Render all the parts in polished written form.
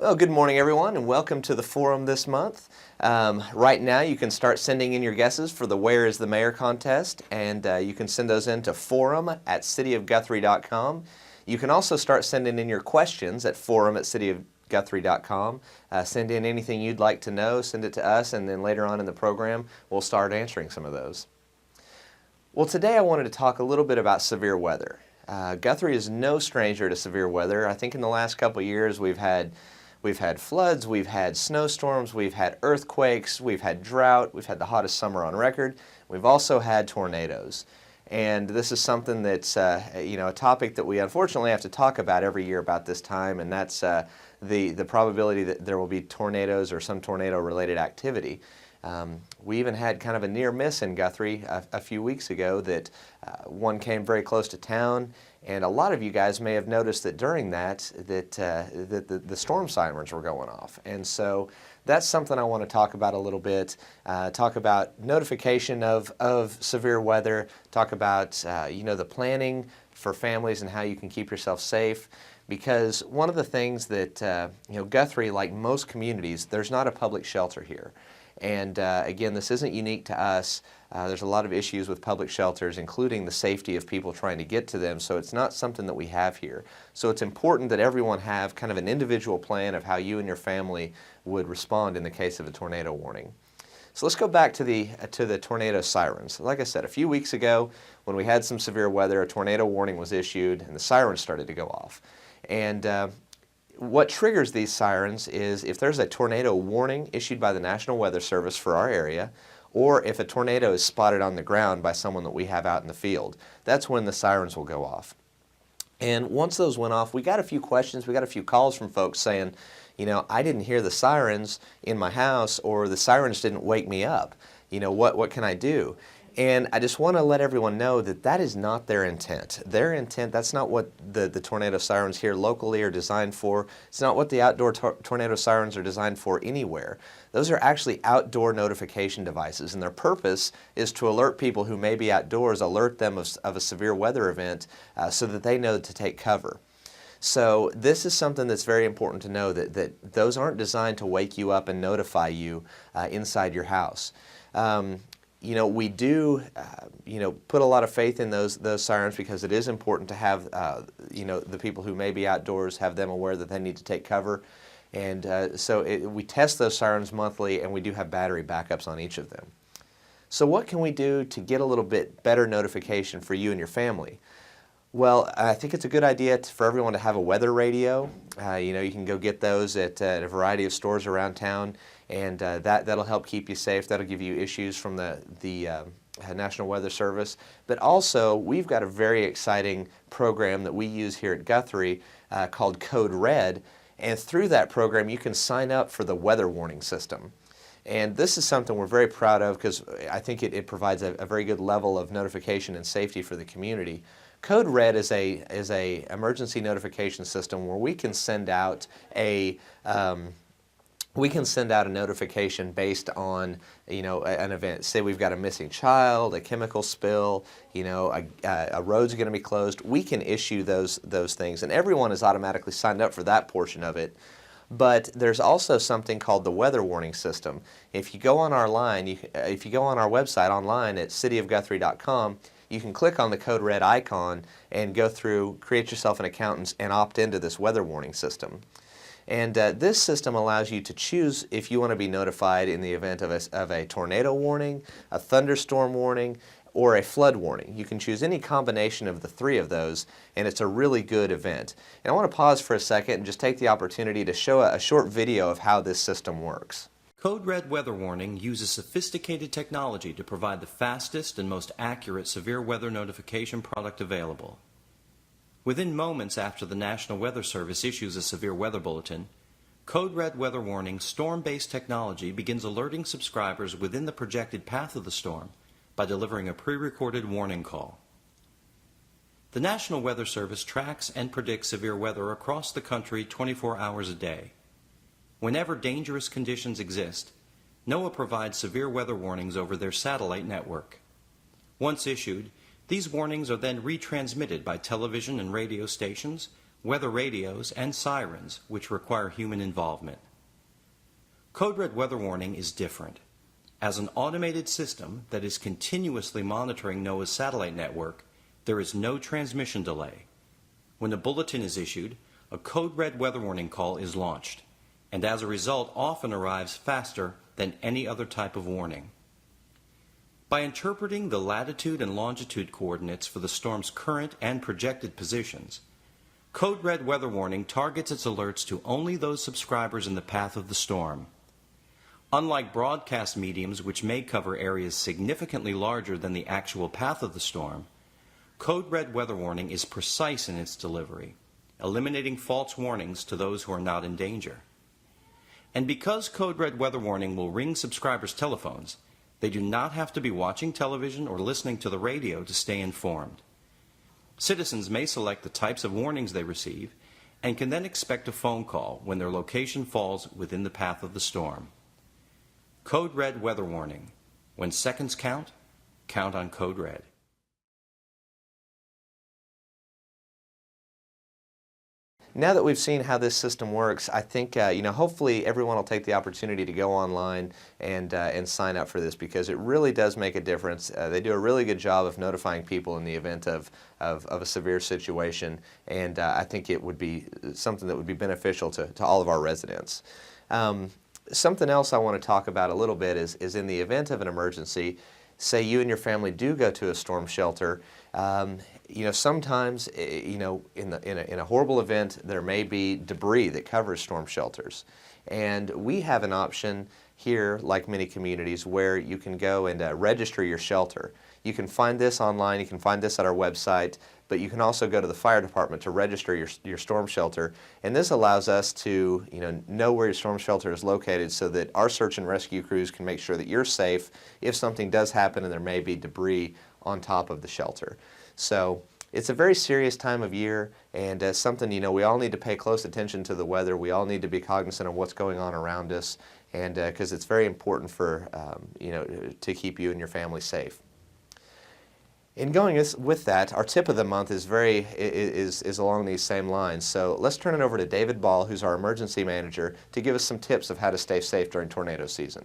Well, good morning, everyone, and welcome to the forum this month. Right now, you can start sending in your guesses for the Where is the Mayor contest, and you can send those in to forum@cityofguthrie.com. You can also start sending in your questions at forum@cityofguthrie.com. Send in anything you'd like to know, send it to us, and then later on in the program, we'll start answering some of those. Well, today I wanted to talk a little bit about severe weather. Guthrie is no stranger to severe weather. I think in the last couple of years we've had floods, we've had snowstorms, we've had earthquakes, we've had drought, we've had the hottest summer on record. We've also had tornadoes. And this is something that's a topic that we unfortunately have to talk about every year about this time, and that's the probability that there will be tornadoes or some tornado-related activity. We even had kind of a near miss in Guthrie a few weeks ago that one came very close to town, and a lot of you guys may have noticed that during that the storm sirens were going off. And so that's something I want to talk about a little bit, talk about notification of severe weather, talk about the planning for families and how you can keep yourself safe. Because one of the things that Guthrie, like most communities, there's not a public shelter here. And again, this isn't unique to us. There's a lot of issues with public shelters, including the safety of people trying to get to them, so it's not something that we have here. So it's important that everyone have kind of an individual plan of how you and your family would respond in the case of a tornado warning. So let's go back to the tornado sirens. Like I said, a few weeks ago, when we had some severe weather, a tornado warning was issued and the sirens started to go off. And what triggers these sirens is if there's a tornado warning issued by the National Weather Service for our area, or if a tornado is spotted on the ground by someone that we have out in the field. That's when the sirens will go off. And once those went off, we got a few questions, we got a few calls from folks saying, I didn't hear the sirens in my house, or the sirens didn't wake me up. What can I do? And I just want to let everyone know that that is not their intent. Their intent, that's not what the tornado sirens here locally are designed for. It's not what the outdoor tornado sirens are designed for anywhere. Those are actually outdoor notification devices, and their purpose is to alert people who may be outdoors, alert them of a severe weather event so that they know to take cover. So this is something that's very important to know, that those aren't designed to wake you up and notify you inside your house. We do, put a lot of faith in those sirens, because it is important to have, the people who may be outdoors, have them aware that they need to take cover. And we test those sirens monthly, and we do have battery backups on each of them. So what can we do to get a little bit better notification for you and your family? Well, I think it's a good idea for everyone to have a weather radio. You can go get those at a variety of stores around town, and that'll help keep you safe. That'll give you issues from the National Weather Service. But also, we've got a very exciting program that we use here at Guthrie called Code Red, and through that program you can sign up for the weather warning system. And this is something we're very proud of, because I think it provides a very good level of notification and safety for the community. Code Red is a emergency notification system where we can send out a notification based on an event. Say we've got a missing child, a chemical spill, a road's going to be closed. We can issue those things, and everyone is automatically signed up for that portion of it. But there's also something called the weather warning system. If you go on our website online at cityofguthrie.com, you can click on the Code Red icon and go through, create yourself an account, and opt into this weather warning system. And this system allows you to choose if you want to be notified in the event of a tornado warning, a thunderstorm warning, or a flood warning. You can choose any combination of the three of those, and it's a really good event. And I want to pause for a second and just take the opportunity to show a short video of how this system works. Code Red Weather Warning uses sophisticated technology to provide the fastest and most accurate severe weather notification product available. Within moments after the National Weather Service issues a severe weather bulletin, Code Red Weather Warning storm-based technology begins alerting subscribers within the projected path of the storm by delivering a pre-recorded warning call. The National Weather Service tracks and predicts severe weather across the country 24 hours a day. Whenever dangerous conditions exist, NOAA provides severe weather warnings over their satellite network. Once issued, these warnings are then retransmitted by television and radio stations, weather radios, and sirens, which require human involvement. Code Red Weather Warning is different. As an automated system that is continuously monitoring NOAA's satellite network, there is no transmission delay. When a bulletin is issued, a Code Red Weather Warning call is launched, and as a result often arrives faster than any other type of warning. By interpreting the latitude and longitude coordinates for the storm's current and projected positions, Code Red Weather Warning targets its alerts to only those subscribers in the path of the storm. Unlike broadcast mediums which may cover areas significantly larger than the actual path of the storm, Code Red Weather Warning is precise in its delivery, eliminating false warnings to those who are not in danger. And because Code Red Weather Warning will ring subscribers' telephones, they do not have to be watching television or listening to the radio to stay informed. Citizens may select the types of warnings they receive and can then expect a phone call when their location falls within the path of the storm. Code Red Weather Warning. When seconds count, count on Code Red. Now that we've seen how this system works, I think hopefully everyone will take the opportunity to go online and sign up for this, because it really does make a difference. They do a really good job of notifying people in the event of a severe situation, and I think it would be something that would be beneficial to all of our residents. Something else I want to talk about a little bit is in the event of an emergency, say you and your family do go to a storm shelter. Sometimes, in a horrible event, there may be debris that covers storm shelters. And we have an option here, like many communities, where you can go and register your shelter. You can find this online, you can find this at our website, but you can also go to the fire department to register your storm shelter. And this allows us to know where your storm shelter is located, so that our search and rescue crews can make sure that you're safe if something does happen and there may be debris on top of the shelter. So it's a very serious time of year, and something we all need to pay close attention to the weather. We all need to be cognizant of what's going on around us, and because it's very important for to keep you and your family safe. In going with that, our tip of the month is along these same lines. So let's turn it over to David Ball, who's our emergency manager, to give us some tips of how to stay safe during tornado season.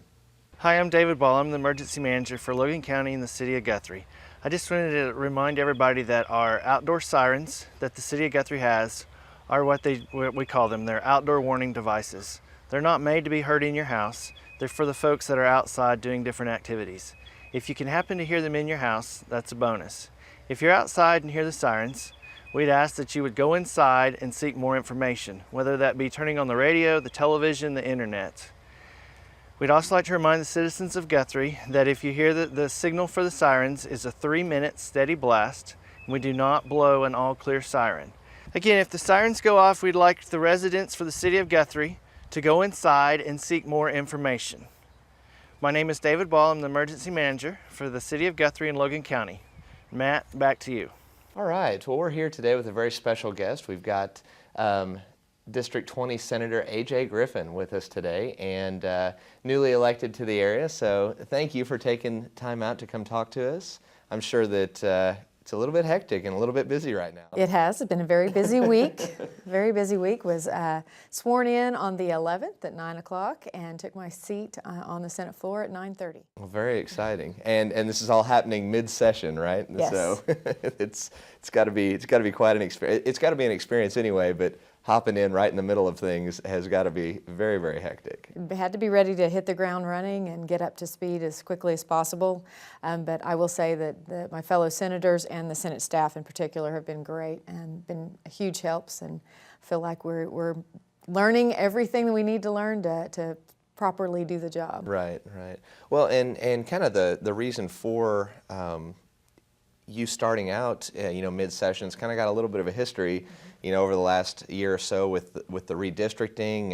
Hi, I'm David Ball. I'm the emergency manager for Logan County in the city of Guthrie. I just wanted to remind everybody that our outdoor sirens that the city of Guthrie has are what we call them. They're outdoor warning devices. They're not made to be heard in your house. They're for the folks that are outside doing different activities. If you can happen to hear them in your house, that's a bonus. If you're outside and hear the sirens, we'd ask that you would go inside and seek more information, whether that be turning on the radio, the television, the internet. We'd also like to remind the citizens of Guthrie that if you hear the signal for the sirens is a 3-minute steady blast, and we do not blow an all-clear siren. Again, if the sirens go off, we'd like the residents for the city of Guthrie to go inside and seek more information. My name is David Ball. I'm the emergency manager for the city of Guthrie and Logan County. Matt, back to you. All right. Well, we're here today with a very special guest. We've got District 20 Senator A.J. Griffin with us today, and newly elected to the area. So thank you for taking time out to come talk to us. I'm sure that it's a little bit hectic and a little bit busy right now. It has. It's been a very busy week. Very busy week. Was sworn in on the 11th at 9 o'clock and took my seat on the Senate floor at 9:30. Well, very exciting. And this is all happening mid-session, right? Yes. So it's got to be quite an experience. It's got to be an experience anyway, but hopping in right in the middle of things has got to be very, very hectic. Had to be ready to hit the ground running and get up to speed as quickly as possible. But I will say that my fellow senators and the Senate staff in particular have been great and been huge helps, and I feel like we're learning everything that we need to learn to properly do the job. Right. Well, and kind of the reason for you starting out, mid-sessions, kind of got a little bit of a history, over the last year or so with the redistricting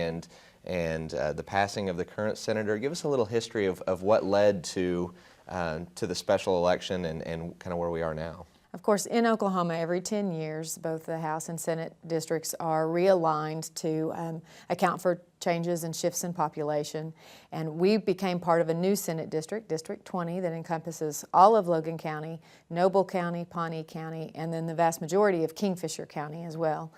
and the passing of the current senator. Give us a little history of what led to the special election and kind of where we are now. Of course, in Oklahoma, every 10 years, both the House and Senate districts are realigned to account for changes and shifts in population. And we became part of a new Senate district, District 20, that encompasses all of Logan County, Noble County, Pawnee County, and then the vast majority of Kingfisher County as well.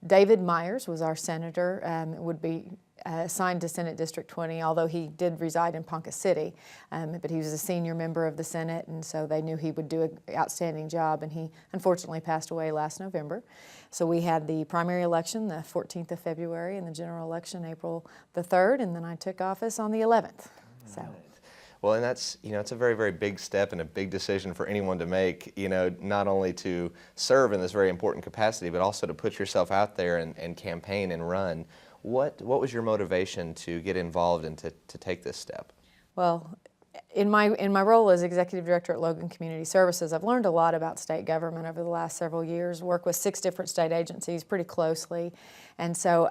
David Myers was our senator, would be assigned to Senate District 20, although he did reside in Ponca City. But he was a senior member of the Senate, and so they knew he would do an outstanding job, and he unfortunately passed away last November. So we had the primary election the 14th of February and the general election April the 3rd, and then I took office on the 11th. So. Well, and that's, it's a very, very big step and a big decision for anyone to make, not only to serve in this very important capacity, but also to put yourself out there and campaign and run. What was your motivation to get involved and to take this step? Well, in my role as Executive Director at Logan Community Services, I've learned a lot about state government over the last several years, work with 6 different state agencies pretty closely. And so,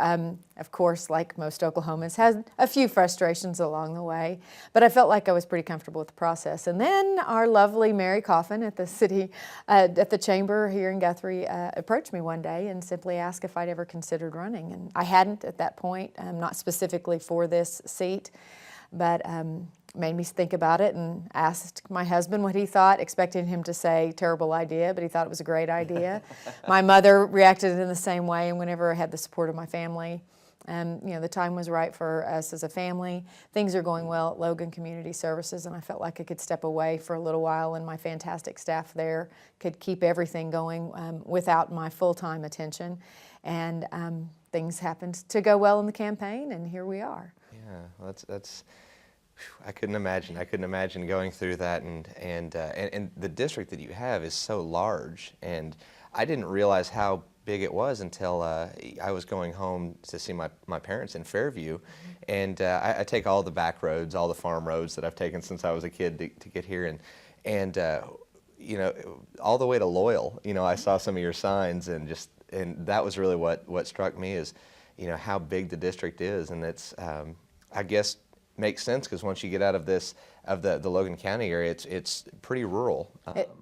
of course, like most Oklahomans, had a few frustrations along the way, but I felt like I was pretty comfortable with the process. And then our lovely Mary Coffin at the city, at the chamber here in Guthrie, approached me one day and simply asked if I'd ever considered running. And I hadn't at that point, not specifically for this seat, but made me think about it and asked my husband what he thought, expecting him to say terrible idea, but he thought it was a great idea. My mother reacted in the same way, and whenever I had the support of my family, the time was right for us as a family. Things are going well at Logan Community Services, and I felt like I could step away for a little while, and my fantastic staff there could keep everything going without my full-time attention. And things happened to go well in the campaign, and here we are. Yeah, well, that's. I couldn't imagine going through that, and the district that you have is so large, and I didn't realize how big it was until I was going home to see my parents in Fairview, and I take all the back roads, all the farm roads that I've taken since I was a kid to get here, and all the way to Loyal. I saw some of your signs, and that was really what struck me is, how big the district is, and it's I guess. Makes sense because once you get out of the Logan County area, it's pretty rural.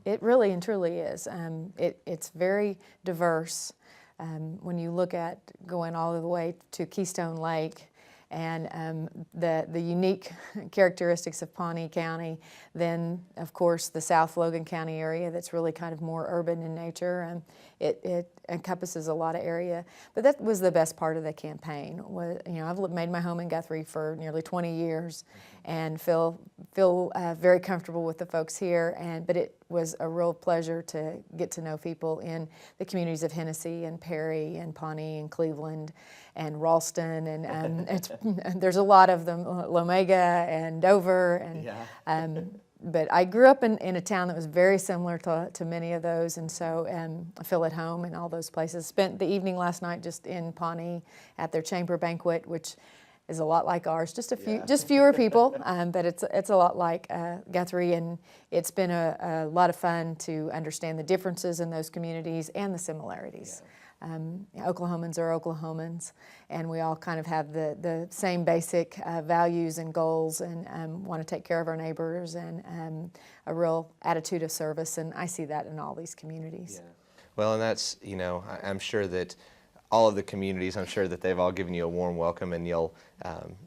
It really and truly is. It's very diverse. When you look at going all the way to Keystone Lake and the unique characteristics of Pawnee County, then of course the South Logan County area that's really kind of more urban in nature. It encompasses a lot of area, but that was the best part of the campaign. I've made my home in Guthrie for nearly 20 years, and feel very comfortable with the folks here. But it was a real pleasure to get to know people in the communities of Hennessy and Perry and Pawnee and Cleveland and Ralston, and there's a lot of them, Lomega and Dover, and. Yeah. But I grew up in a town that was very similar to many of those, and so I feel at home in all those places. Spent the evening last night just in Pawnee at their chamber banquet, which is a lot like ours, just fewer people, but it's a lot like Guthrie, and it's been a lot of fun to understand the differences in those communities and the similarities. Yeah. Oklahomans are Oklahomans, and we all kind of have the same basic values and goals, and want to take care of our neighbors, and a real attitude of service, and I see that in all these communities. Yeah. Well, and that's, I'm sure that all of the communities, I'm sure that they've all given you a warm welcome, and you'll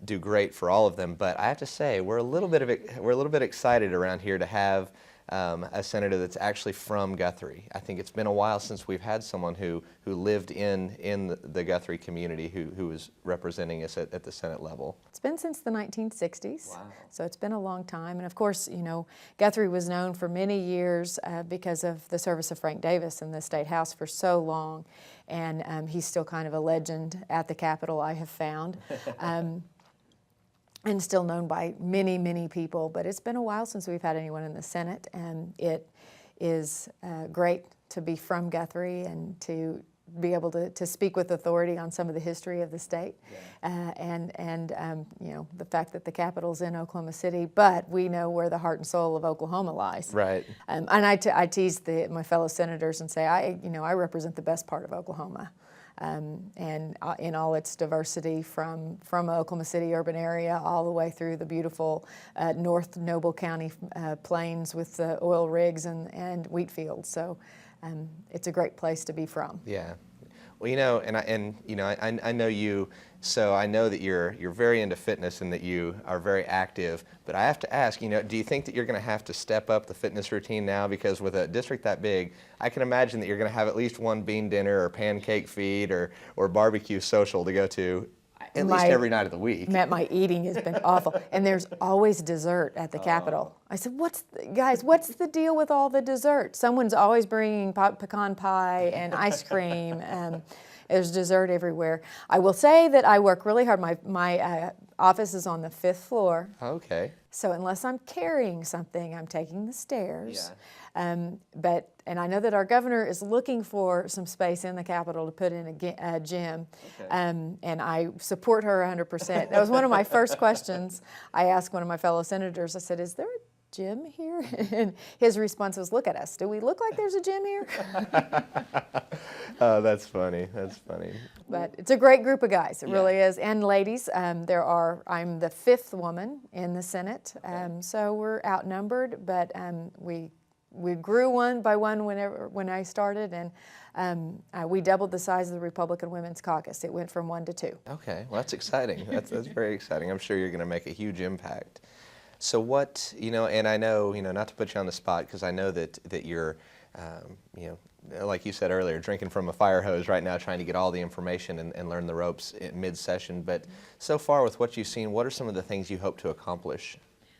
do great for all of them. But I have to say, we're a little bit excited around here to have a senator that's actually from Guthrie. I think it's been a while since we've had someone who lived in the Guthrie community who was representing us at the Senate level. It's been since the 1960s. Wow. So it's been a long time. And of course, Guthrie was known for many years because of the service of Frank Davis in the State House for so long. And he's still kind of a legend at the Capitol, I have found. And still known by many, many people, but it's been a while since we've had anyone in the Senate, and it is great to be from Guthrie and to be able to speak with authority on some of the history of the state, and the fact that the capital's in Oklahoma City, but we know where the heart and soul of Oklahoma lies. Right. And I tease my fellow senators and say, I represent the best part of Oklahoma. And in all its diversity from Oklahoma City urban area all the way through the beautiful North Noble County plains with the oil rigs and wheat fields. So it's a great place to be from. Yeah. Well, I know you, so I know that you're very into fitness and that you are very active. But I have to ask, do you think that you're going to have to step up the fitness routine now? Because with a district that big, I can imagine that you're going to have at least one bean dinner or pancake feed or barbecue social to go to at least every night of the week. Matt, my eating has been awful, and there's always dessert at the Capitol. I said, what's the deal with all the dessert? Someone's always bringing pecan pie and ice cream, and there's dessert everywhere. I will say that I work really hard. My office is on the 5th floor. Okay. So unless I'm carrying something, I'm taking the stairs. Yeah. And I know that our governor is looking for some space in the Capitol to put in a gym, Okay. and I support her 100%. That was one of my first questions I asked one of my fellow senators. I said, "Is there a gym here?" And his response was, "Look at us. Do we look like there's a gym here?" Oh, that's funny. That's funny. But it's a great group of guys. It really is. And ladies, I'm the 5th woman in the Senate, so we're outnumbered, but we grew one by one when I started, and we doubled the size of the Republican Women's Caucus. It went from 1 to 2. Okay, well, that's exciting. That's very exciting. I'm sure you're going to make a huge impact. So what, and I know, not to put you on the spot, because I know that you're, like you said earlier, drinking from a fire hose right now, trying to get all the information and learn the ropes in mid-session. But so far with what you've seen, what are some of the things you hope to accomplish?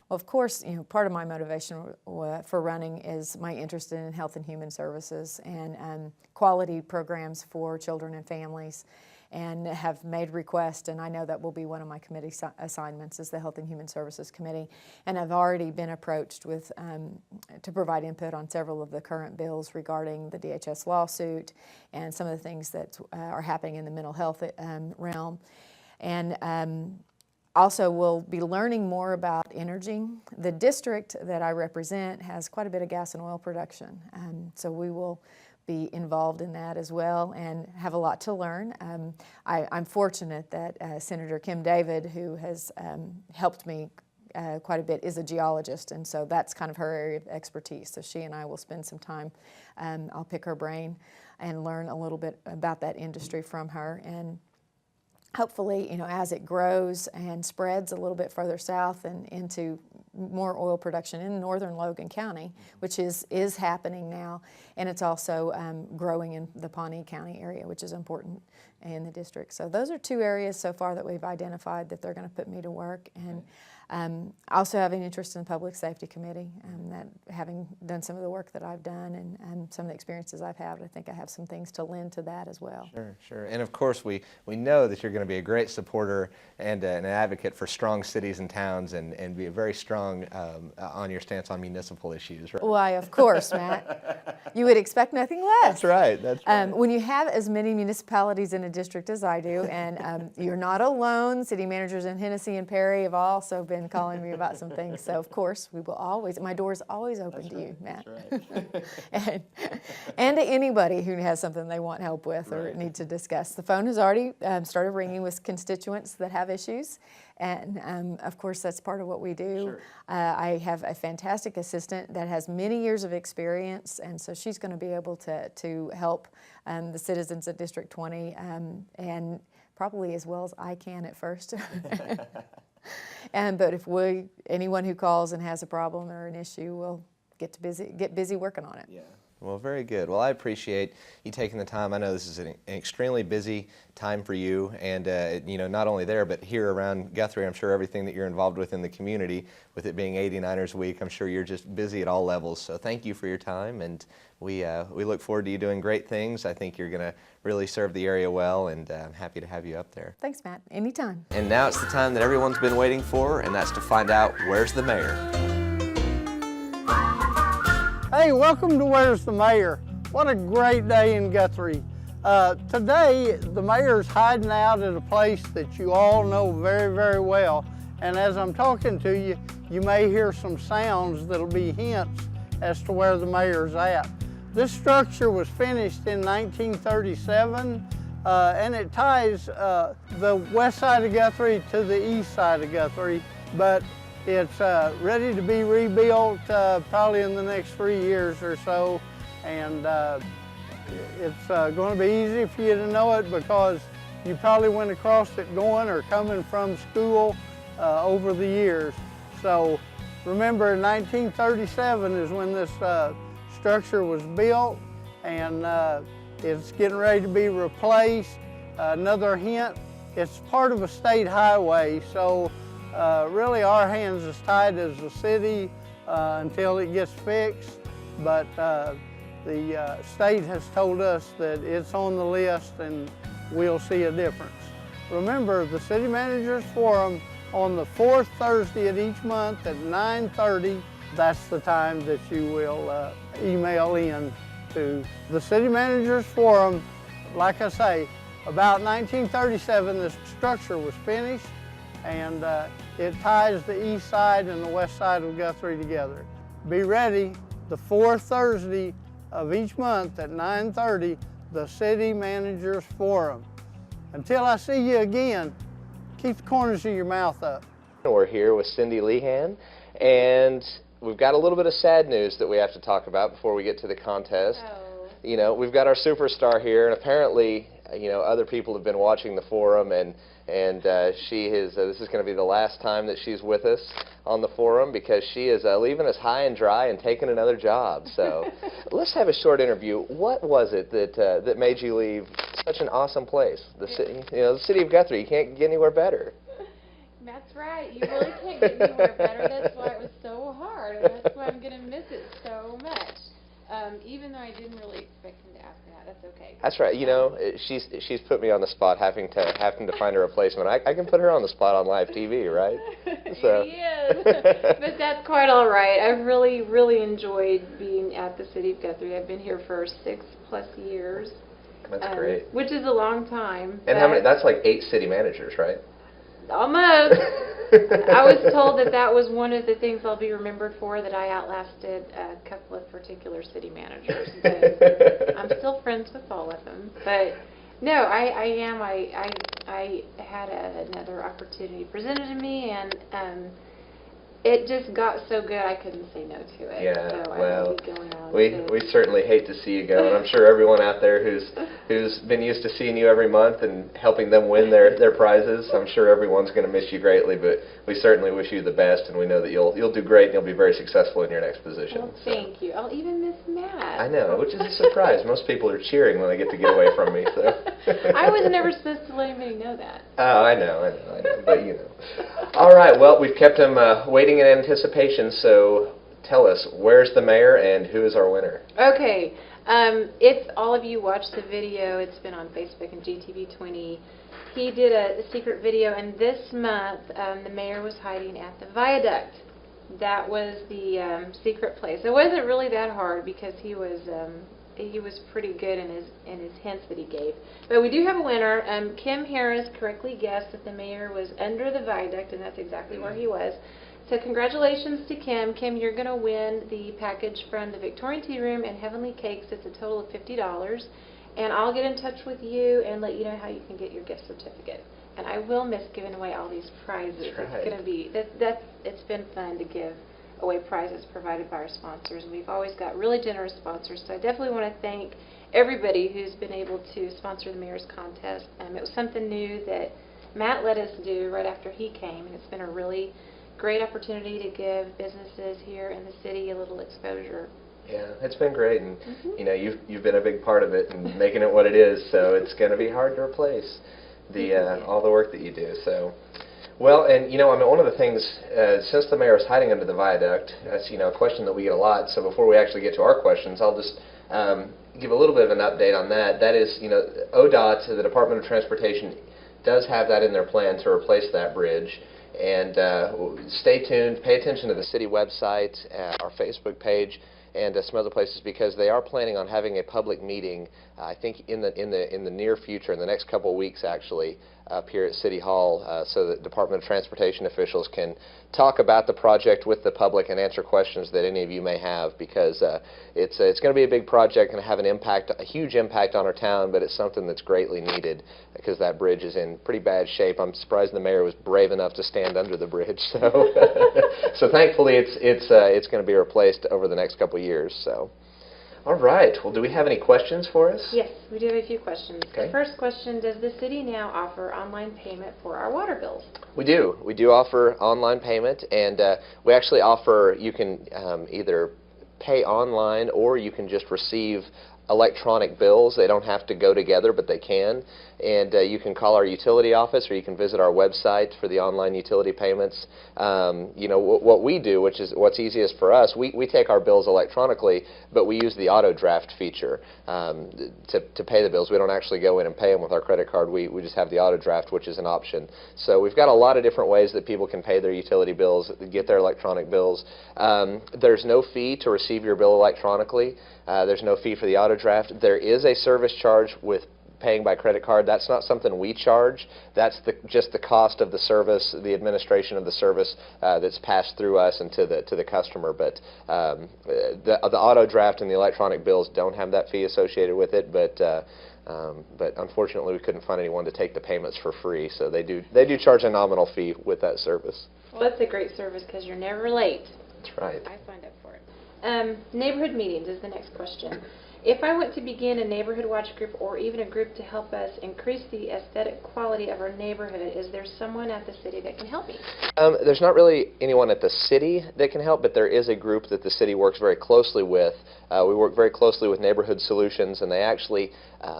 Well, of course, part of my motivation for running is my interest in health and human services and quality programs for children and families, and have made requests, and I know that will be one of my committee assignments is the Health and Human Services Committee, and I've already been approached with to provide input on several of the current bills regarding the DHS lawsuit and some of the things that are happening in the mental health realm. And also, we'll be learning more about energy. The district that I represent has quite a bit of gas and oil production, so we will be involved in that as well and have a lot to learn. I'm fortunate that Senator Kim David, who has helped me quite a bit, is a geologist, and so that's kind of her area of expertise. So she and I will spend some time. I'll pick her brain and learn a little bit about that industry from her, and hopefully, as it grows and spreads a little bit further south and into more oil production in northern Logan County, which is happening now, and it's also growing in the Pawnee County area, which is important in the district. So those are 2 areas so far that we've identified that they're going to put me to work. And I also have an interest in the Public Safety Committee, that having done some of the work that I've done and some of the experiences I've had, I think I have some things to lend to that as well. Sure. And of course, we know that you're going to be a great supporter and an advocate for strong cities and towns, and be very strong on your stance on municipal issues, right? Why, of course, Matt. You would expect nothing less. That's right. When you have as many municipalities in a district as I do, and you're not alone, city managers in Hennessy and Perry have also been calling me about some things. So, of course, we will always, my door's always open to you, Matt. That's right. and to anybody who has something they want help with or need to discuss. The phone has already started ringing with constituents that have issues. And of course, that's part of what we do. Sure. I have a fantastic assistant that has many years of experience, and so she's going to be able to help the citizens at District 20, and probably as well as I can at first. But if anyone who calls and has a problem or an issue, we'll get busy working on it. Yeah. Well, very good. Well, I appreciate you taking the time. I know this is an extremely busy time for you, and not only there, but here around Guthrie. I'm sure everything that you're involved with in the community, with it being 89ers Week, I'm sure you're just busy at all levels. So thank you for your time, and we look forward to you doing great things. I think you're going to really serve the area well, and I'm happy to have you up there. Thanks, Matt. Anytime. And now it's the time that everyone's been waiting for, and that's to find out where's the mayor. Hey, welcome to Where's the Mayor? What a great day in Guthrie. Today, the mayor's hiding out at a place that you all know very, very well. And as I'm talking to you, you may hear some sounds that'll be hints as to where the mayor's at. This structure was finished in 1937, and it ties the west side of Guthrie to the east side of Guthrie, but it's ready to be rebuilt probably in the next 3 years or so, and it's going to be easy for you to know it because you probably went across it going or coming from school over the years. So remember, 1937 is when this structure was built, and it's getting ready to be replaced. Another hint, it's part of a state highway, so really our hands is tied as a city until it gets fixed, but the state has told us that it's on the list and we'll see a difference. Remember, the City Managers Forum on the fourth Thursday of each month at 9:30. That's the time that you will email in to the City Managers Forum. Like I say, about 1937 this structure was finished, and it ties the east side and the west side of Guthrie together. Be ready, the fourth Thursday of each month at 9:30, the City Managers Forum. Until I see you again, keep the corners of your mouth up. We're here with Cindy Leehan, and we've got a little bit of sad news that we have to talk about before we get to the contest. Oh. You know, we've got our superstar here, and apparently, you know, other people have been watching the forum, and she is. This is going to be the last time that she's with us on the forum because she is leaving us high and dry and taking another job. So, let's have a short interview. What was it that made you leave such an awesome place? The city, you know, the city of Guthrie. You can't get anywhere better. That's right. You really can't get anywhere better. That's why it was so hard, and that's why I'm going to miss it so much. Even though I didn't really expect him to ask me that, that's okay. That's right. You know, she's put me on the spot, having to find a replacement. I can put her on the spot on live TV, right? So. He is. But that's quite all right. I've really enjoyed being at the City of Guthrie. I've been here for 6+ years. That's great. Which is a long time. And how many? That's like 8 city managers, right? Almost. I was told that was one of the things I'll be remembered for, that I outlasted a couple of particular city managers. But I'm still friends with all of them. But no, I am. I had another opportunity presented to me, and it just got so good I couldn't say no to it. Yeah, so well, I will be going on we certainly hate to see you go, and I'm sure everyone out there who's been used to seeing you every month and helping them win their prizes, I'm sure everyone's going to miss you greatly, but we certainly wish you the best, and we know that you'll do great and you'll be very successful in your next position. Well, thank you. I'll even miss Matt. I know, which is a surprise. Most people are cheering when they get to get away from me. So. I was never supposed to let anybody know that. Oh, I know, but you know. All right, well, we've kept them waiting in anticipation, so tell us, where's the mayor and who is our winner? Okay, if all of you watched the video, it's been on Facebook and GTV20. He did a secret video, and this month the mayor was hiding at the viaduct. That was the secret place. It wasn't really that hard because he was pretty good in his hints that he gave. But we do have a winner. Kim Harris correctly guessed that the mayor was under the viaduct, and that's exactly where he was. So congratulations to Kim. Kim, you're going to win the package from the Victorian Tea Room and Heavenly Cakes. It's a total of $50. And I'll get in touch with you and let you know how you can get your gift certificate. And I will miss giving away all these prizes. That's right. It's going to be, it's been fun to give away prizes provided by our sponsors. And we've always got really generous sponsors. So I definitely want to thank everybody who's been able to sponsor the Mayor's Contest. It was something new that Matt let us do right after he came. And it's been a really great opportunity to give businesses here in the city a little exposure. Yeah, it's been great, and you know, you've been a big part of it and making it what it is. So it's going to be hard to replace all the work that you do. So, well, and you know, I mean, one of the things since the mayor is hiding under the viaduct, that's a question that we get a lot. So before we actually get to our questions, I'll just give a little bit of an update on that. That is, ODOT, the Department of Transportation, does have that in their plan to replace that bridge. And stay tuned, pay attention to the city website, our Facebook page, and some other places, because they are planning on having a public meeting, I think in the near future, in the next couple of weeks actually, up here at City Hall, so that Department of Transportation officials can talk about the project with the public and answer questions that any of you may have, because it's going to be a big project and have a huge impact on our town, but it's something that's greatly needed because that bridge is in pretty bad shape. I'm surprised the mayor was brave enough to stand under the bridge. So, so thankfully it's going to be replaced over the next couple of years. So. All right. Well, do we have any questions for us? Yes, we do have a few questions. Okay. The first question, does the city now offer online payment for our water bills? We do. We do offer online payment, and we actually offer, you can either pay online or you can just receive electronic bills. They don't have to go together, but they can. And you can call our utility office, or you can visit our website for the online utility payments. You know, what we do, which is what's easiest for us, we take our bills electronically, but we use the auto draft feature to pay the bills. We don't actually go in and pay them with our credit card. We just have the auto draft, which is an option. So we've got a lot of different ways that people can pay their utility bills, get their electronic bills. There's no fee to receive your bill electronically. There's no fee for the auto draft. There is a service charge with paying by credit card. That's not something we charge. That's just the cost of the service, the administration of the service that's passed through us and to the customer. But the auto draft and the electronic bills don't have that fee associated with it. But unfortunately, we couldn't find anyone to take the payments for free. So they do charge a nominal fee with that service. Well, that's a great service because you're never late. That's right. I signed up for it. Neighborhood meetings is the next question. If I want to begin a neighborhood watch group or even a group to help us increase the aesthetic quality of our neighborhood, is there someone at the city that can help me? There's not really anyone at the city that can help, but there is a group that the city works very closely with. We work very closely with Neighborhood Solutions, and they actually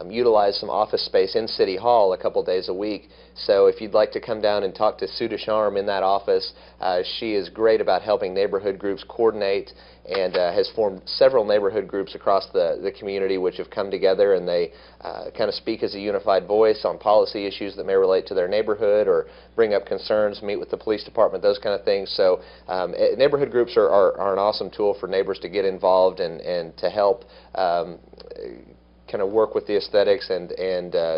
utilize some office space in City Hall a couple days a week. So if you'd like to come down and talk to Sue DeSharm in that office, she is great about helping neighborhood groups coordinate, and has formed several neighborhood groups across the community which have come together, and they kind of speak as a unified voice on policy issues that may relate to their neighborhood or bring up concerns, meet with the police department, those kind of things. So neighborhood groups are an awesome tool for neighbors to get involved and to help kind of work with the aesthetics and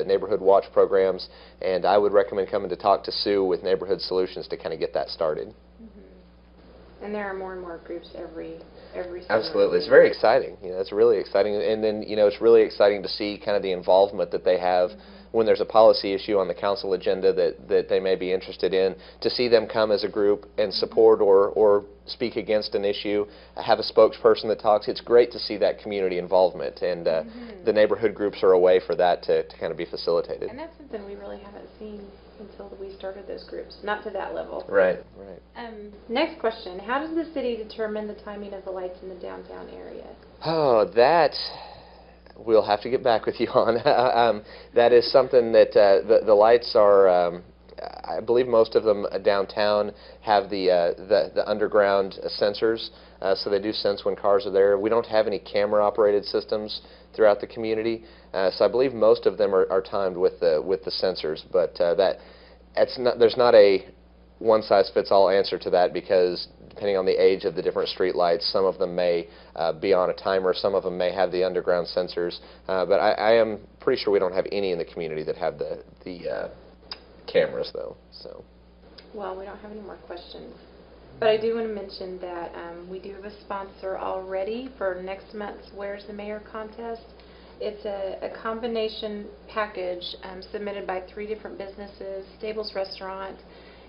neighborhood watch programs. And I would recommend coming to talk to Sue with Neighborhood Solutions to kind of get that started. Mm-hmm. And there are more and more groups every summer. Absolutely. It's very exciting. You know, it's really exciting. And then, you know, it's really exciting to see kind of the involvement that they have when there's a policy issue on the council agenda that they may be interested in, to see them come as a group and support or speak against an issue, have a spokesperson that talks. It's great to see that community involvement, and the neighborhood groups are a way for that to kind of be facilitated. And that's something we really haven't seen until we started those groups, not to that level. Right, right. Next question, how does the city determine the timing of the lights in the downtown area? Oh, that we'll have to get back with you on. That is something that the lights are, I believe most of them downtown have the underground sensors, so they do sense when cars are there. We don't have any camera-operated systems throughout the community, so I believe most of them are timed with the sensors. But there's not a one-size-fits-all answer to that, because depending on the age of the different street lights, some of them may be on a timer, some of them may have the underground sensors, but I am pretty sure we don't have any in the community that have the cameras, though. So. Well, we don't have any more questions, but I do want to mention that we do have a sponsor already for next month's Where's the Mayor contest. It's a combination package submitted by 3 different businesses: Stables Restaurant,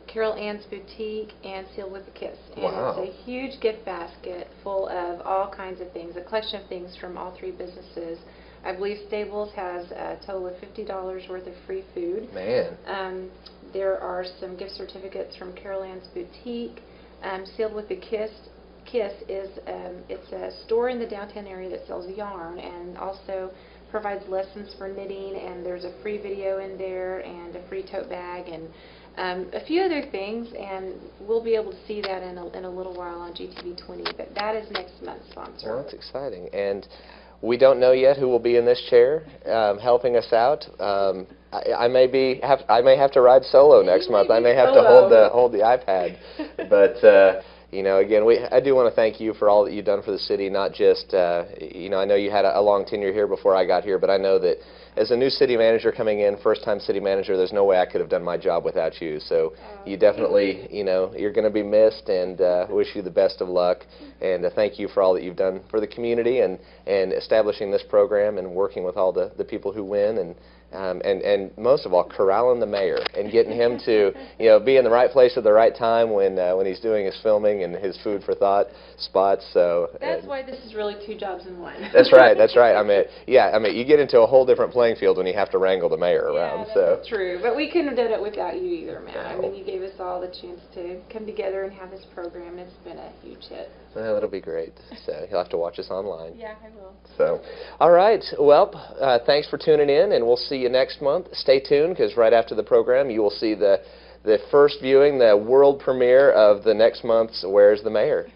Carol Ann's Boutique, and Sealed with a Kiss. And Wow. It's a huge gift basket full of all kinds of things, a collection of things from all 3 businesses. I believe Stables has a total of $50 worth of free food. Man. There are some gift certificates from Carol Ann's Boutique. Sealed with a Kiss is it's a store in the downtown area that sells yarn and also provides lessons for knitting, and there's a free video in there and a free tote bag and a few other things, and we'll be able to see that in a little while on GTV 20, but that is next month's sponsor. Well, that's exciting. And we don't know yet who will be in this chair helping us out. I may have to ride solo next month. I may have to hold the iPad. But you know, again, I do want to thank you for all that you've done for the city. Not just you know, I know you had a long tenure here before I got here, but I know that as a new city manager coming in, first-time city manager, there's no way I could have done my job without you. So you definitely, you know, you're going to be missed, and wish you the best of luck. And thank you for all that you've done for the community and establishing this program and working with all the people who win and most of all, corralling the mayor and getting him to, be in the right place at the right time when he's doing his filming and his food for thought spots. So that's why this is really 2 jobs in one. That's right. That's right. I mean, you get into a whole different playing field when you have to wrangle the mayor around. Yeah, that's true. But we couldn't have done it without you either, Matt. I mean, you gave us all the chance to come together and have this program. It's been a huge hit. Well, it'll be great. So you'll have to watch us online. Yeah, I will. So, all right. Well, thanks for tuning in, and we'll see you next month. Stay tuned, because right after the program, you will see the first viewing, the world premiere of the next month's Where's the Mayor?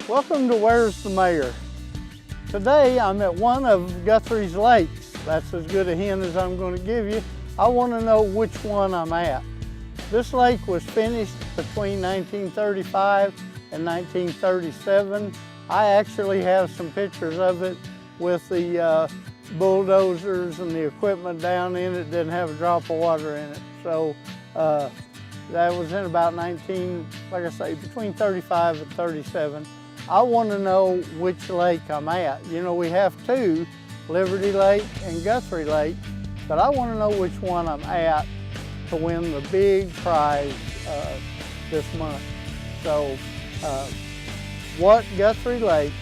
Welcome to Where's the Mayor? Today I'm at one of Guthrie's lakes. That's as good a hint as I'm going to give you. I want to know which one I'm at. This lake was finished between 1935 and 1937. I actually have some pictures of it with the bulldozers and the equipment down in it. Didn't have a drop of water in it. So that was in about between 35 and 37. I want to know which lake I'm at. We have 2, Liberty Lake and Guthrie Lake, but I want to know which one I'm at to win the big prize this month. So what Guthrie Lake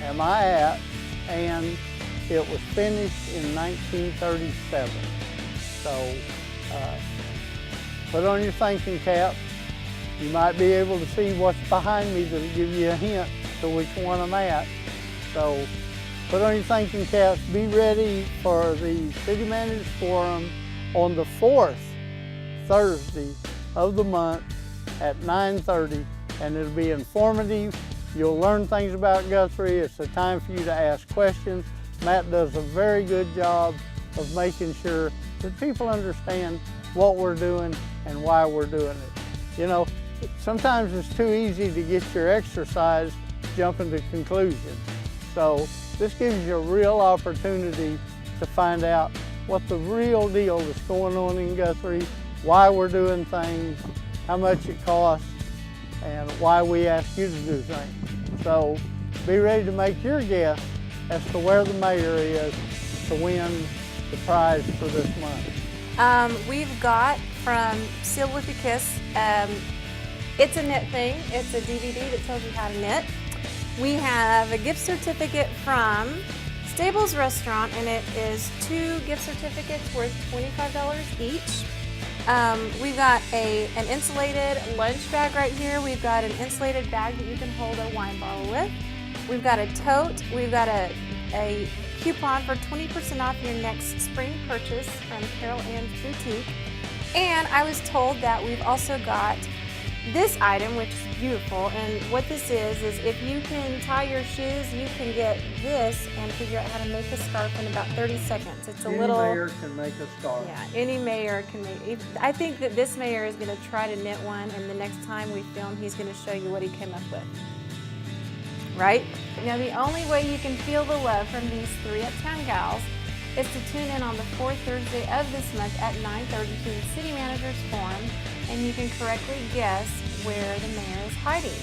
am I at? And it was finished in 1937. So put on your thinking cap. You might be able to see what's behind me that'll give you a hint to which one I'm at. So put on your thinking caps. Be ready for the City Managers Forum on the 4th Thursday of the month at 9:30, and it'll be informative. You'll learn things about Guthrie. It's a time for you to ask questions. Matt does a very good job of making sure that people understand what we're doing and why we're doing it. Sometimes it's too easy to get your exercise jumping to conclusions. So this gives you a real opportunity to find out what the real deal is going on in Guthrie, why we're doing things, how much it costs, and why we ask you to do things. So be ready to make your guess as to where the mayor is to win the prize for this month. We've got from Sealed with a Kiss, it's a knit thing. It's a DVD that tells you how to knit. We have a gift certificate from Stables Restaurant, and it is 2 gift certificates worth $25 each. We've got an insulated lunch bag right here. We've got an insulated bag that you can hold a wine bottle with. We've got a tote. We've got a coupon for 20% off your next spring purchase from Carol Ann's Boutique. And I was told that we've also got this item, which is beautiful, and what this is if you can tie your shoes, you can get this and figure out how to make a scarf in about 30 seconds. It's Any mayor can make a scarf. Yeah, any mayor can make. I think that this mayor is going to try to knit one, and the next time we film, he's going to show you what he came up with. Right? Now, the only way you can feel the love from these 3 Uptown gals is to tune in on the 4th Thursday of this month at 9:30 to the City Managers Forum, and you can correctly guess where the mayor is hiding.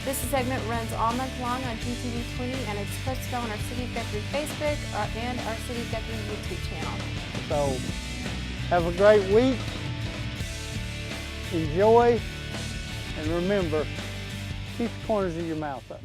This segment runs all month long on GTV 20, and it's posted on our City of Guthrie Facebook and our City of Guthrie YouTube channel. So have a great week. Enjoy, and remember, keep the corners of your mouth up.